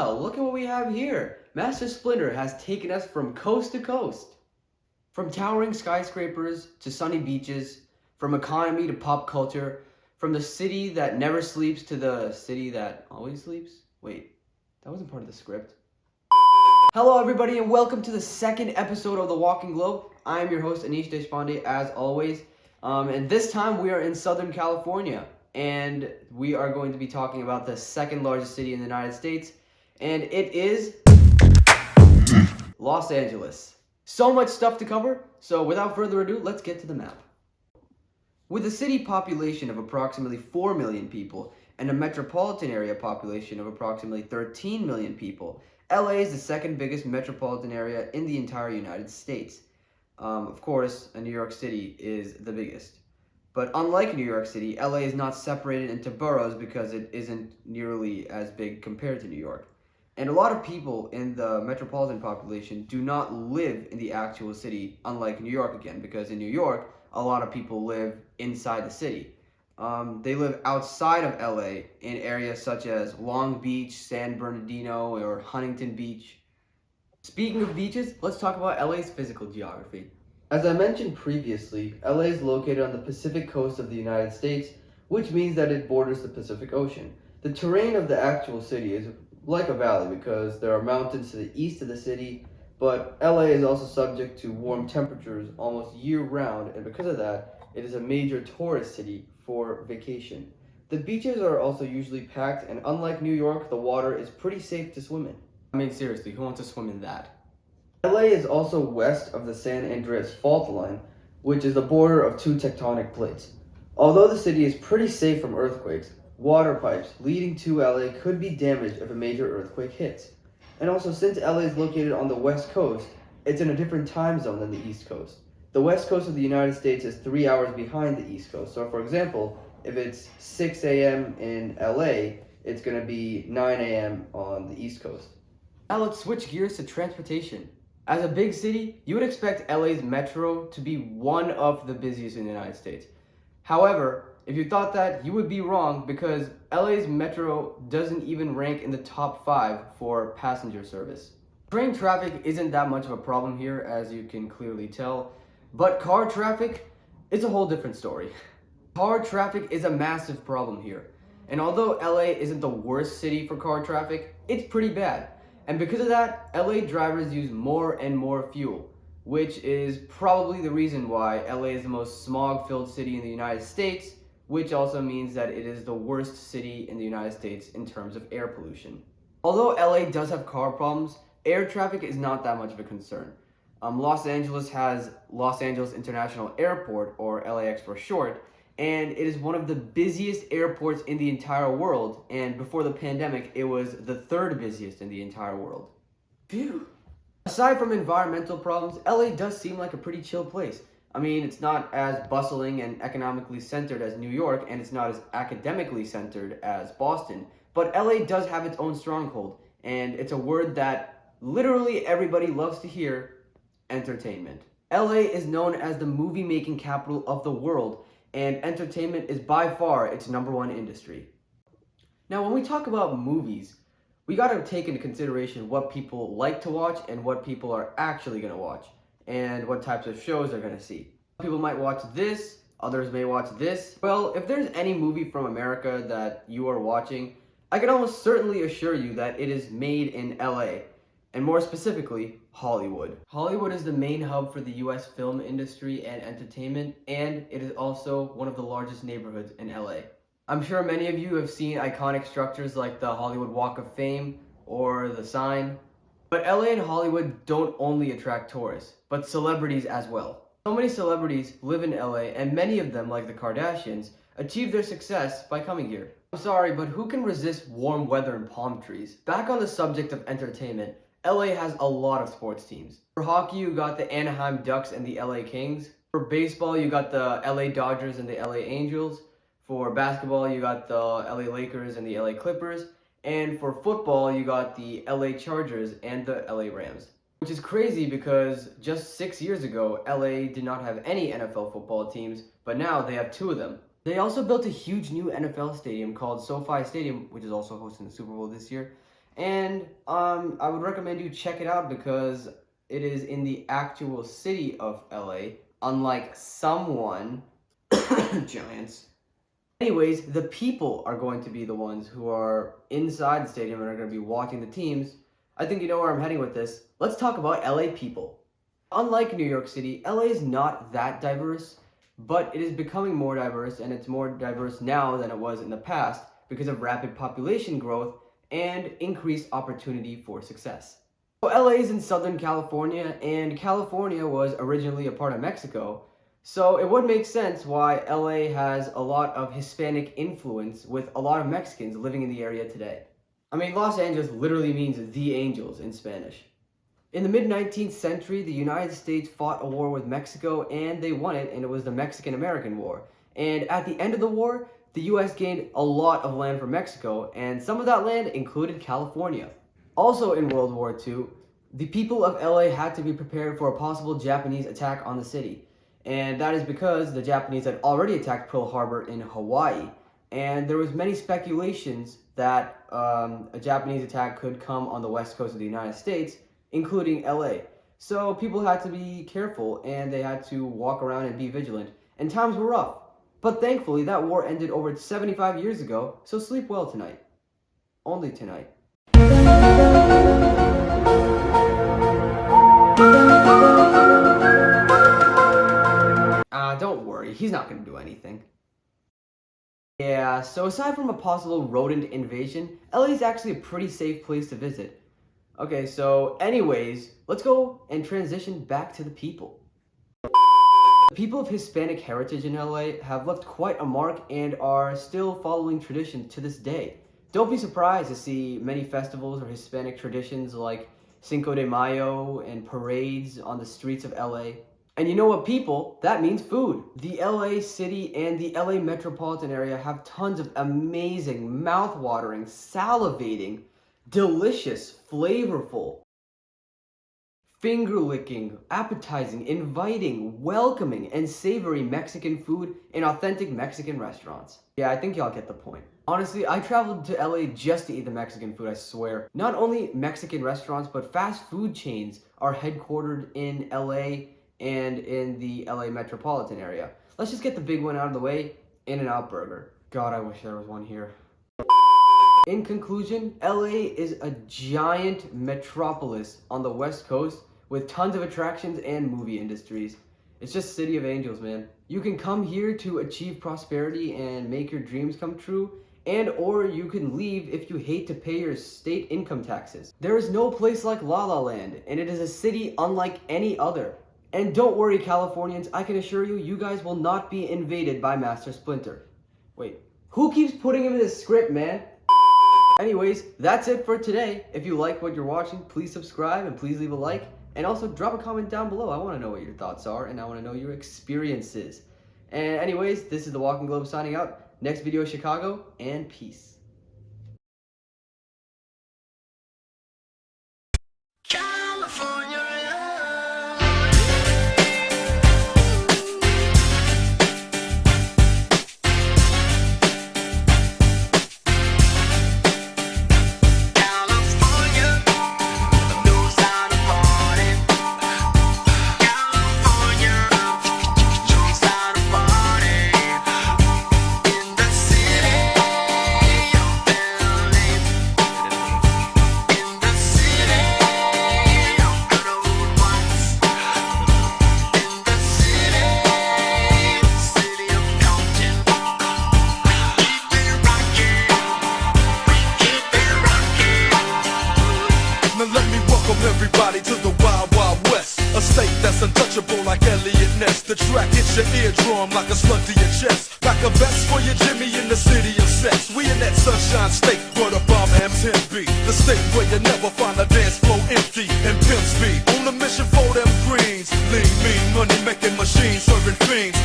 Well, look at what we have here. Master Splinter has taken us from coast to coast. From towering skyscrapers to sunny beaches, from economy to pop culture, from the city that never sleeps to the city that always sleeps. Wait, that wasn't part of the script. Hello, everybody, and welcome to the second episode of The Walking Globe. I am your host, Anish Deshpande, as always. And this time we are in Southern California, and we are going to be talking about the second largest city in the United States, and it is Los Angeles. So much stuff to cover, so without further ado, let's get to the map. With a city population of approximately 4 million people and a metropolitan area population of approximately 13 million people, LA is the second biggest metropolitan area in the entire United States. Of course, New York City is the biggest. But unlike New York City, LA is not separated into boroughs because it isn't nearly as big compared to New York. And a lot of people in the metropolitan population do not live in the actual city, unlike New York again, because in New York, a lot of people live inside the city. They live outside of LA in areas such as Long Beach, San Bernardino, or Huntington Beach. Speaking of beaches, let's talk about LA's physical geography. As I mentioned previously, LA is located on the Pacific coast of the United States, which means that it borders the Pacific Ocean. The terrain of the actual city is like a valley because there are mountains to the east of the city, but LA is also subject to warm temperatures almost year-round, and because of that, it is a major tourist city for vacation. The beaches are also usually packed, and unlike New York, the water is pretty safe to swim in. I mean, seriously, who wants to swim in that? LA is also west of the San Andreas Fault Line, which is the border of two tectonic plates. Although the city is pretty safe from earthquakes, water pipes leading to LA could be damaged if a major earthquake hits. And also, since LA is located on the west coast, it's in a different time zone than the east coast. The west coast of the United States is 3 hours behind the east coast. So for example, if it's 6 a.m. in LA, it's going to be 9 a.m. on the east coast. Now let's switch gears to transportation. As a big city, you would expect LA's metro to be one of the busiest in the United States. However, if you thought that, you would be wrong because LA's metro doesn't even rank in the top 5 for passenger service. Train traffic isn't that much of a problem here, as you can clearly tell, but car traffic is a whole different story. Car traffic is a massive problem here, and although LA isn't the worst city for car traffic, it's pretty bad. And because of that, LA drivers use more and more fuel, which is probably the reason why LA is the most smog-filled city in the United States, which also means that it is the worst city in the United States in terms of air pollution. Although LA does have car problems, air traffic is not that much of a concern. Los Angeles has Los Angeles International Airport, or LAX for short, and it is one of the busiest airports in the entire world, and before the pandemic, it was the third busiest in the entire world. Phew. Aside from environmental problems, LA does seem like a pretty chill place. I mean, it's not as bustling and economically centered as New York, and it's not as academically centered as Boston, but LA does have its own stronghold, and it's a word that literally everybody loves to hear: entertainment. LA is known as the movie-making capital of the world, and entertainment is by far its #1 industry. Now, when we talk about movies, we gotta take into consideration what people like to watch and what people are actually gonna watch, and what types of shows they're gonna see. People might watch this, others may watch this. Well, if there's any movie from America that you are watching, I can almost certainly assure you that it is made in LA, and more specifically, Hollywood. Hollywood is the main hub for the US film industry and entertainment, and it is also one of the largest neighborhoods in LA. I'm sure many of you have seen iconic structures like the Hollywood Walk of Fame or the sign, but LA and Hollywood don't only attract tourists, but celebrities as well. So many celebrities live in LA, and many of them, like the Kardashians, achieve their success by coming here. I'm sorry, but who can resist warm weather and palm trees? Back on the subject of entertainment, LA has a lot of sports teams. For hockey, you got the Anaheim Ducks and the LA Kings. For baseball, you got the LA Dodgers and the LA Angels. For basketball, you got the LA Lakers and the LA Clippers. And for football, you got the LA Chargers and the LA Rams. Which is crazy because just 6 years ago, LA did not have any NFL football teams, but now they have 2 of them. They also built a huge new NFL stadium called SoFi Stadium, which is also hosting the Super Bowl this year. And I would recommend you check it out because it is in the actual city of LA, unlike someone Giants. Anyways, the people are going to be the ones who are inside the stadium and are going to be watching the teams. I think you know where I'm heading with this. Let's talk about LA people. Unlike New York City, LA is not that diverse, but it is becoming more diverse, and it's more diverse now than it was in the past because of rapid population growth and increased opportunity for success. So LA is in Southern California, and California was originally a part of Mexico, so it would make sense why LA has a lot of Hispanic influence with a lot of Mexicans living in the area today. I mean, Los Angeles literally means the angels in Spanish. In the mid-19th century, the United States fought a war with Mexico, and they won it, and it was the Mexican-American War. And at the end of the war, the US gained a lot of land from Mexico, and some of that land included California. Also in World War II, the people of LA had to be prepared for a possible Japanese attack on the city. And that is because the Japanese had already attacked Pearl Harbor in Hawaii, and there was many speculations that a Japanese attack could come on the west coast of the United States, including LA. So people had to be careful, and they had to walk around and be vigilant, and times were rough. But thankfully, that war ended over 75 years ago, so sleep well tonight. Only tonight. Don't worry, he's not gonna do anything. Yeah, so aside from a possible rodent invasion, LA is actually a pretty safe place to visit. Okay, so anyways, let's go and transition back to the people. The people of Hispanic heritage in LA have left quite a mark and are still following traditions to this day. Don't be surprised to see many festivals or Hispanic traditions like Cinco de Mayo and parades on the streets of LA. And you know what, people? That means food. The LA city and the LA metropolitan area have tons of amazing, mouth-watering, salivating, delicious, flavorful, finger-licking, appetizing, inviting, welcoming, and savory Mexican food in authentic Mexican restaurants. Yeah, I think y'all get the point. Honestly, I traveled to LA just to eat the Mexican food, I swear. Not only Mexican restaurants, but fast food chains are headquartered in LA and in the LA metropolitan area. Let's just get the big one out of the way, In-N-Out Burger. God, I wish there was one here. In conclusion, LA is a giant metropolis on the West Coast with tons of attractions and movie industries. It's just City of Angels, man. You can come here to achieve prosperity and make your dreams come true, and or you can leave if you hate to pay your state income taxes. There is no place like La La Land, and it is a city unlike any other. And don't worry, Californians, I can assure you, you guys will not be invaded by Master Splinter. Wait, who keeps putting him in this script, man? Anyways, that's it for today. If you like what you're watching, please subscribe and please leave a like. And also drop a comment down below. I want to know what your thoughts are and I want to know your experiences. And anyways, this is the Walking Globe signing out. Next video, Chicago, and peace. Everybody to the Wild Wild West, a state that's untouchable like Elliot Ness. The track hits your eardrum like a slug to your chest. Pack a vest for your Jimmy in the city of sex. We in that sunshine state where the bomb M10 be. The state where you never find a dance floor empty and pimp speed. On a mission for them greens, lean, mean, money making machines serving fiends.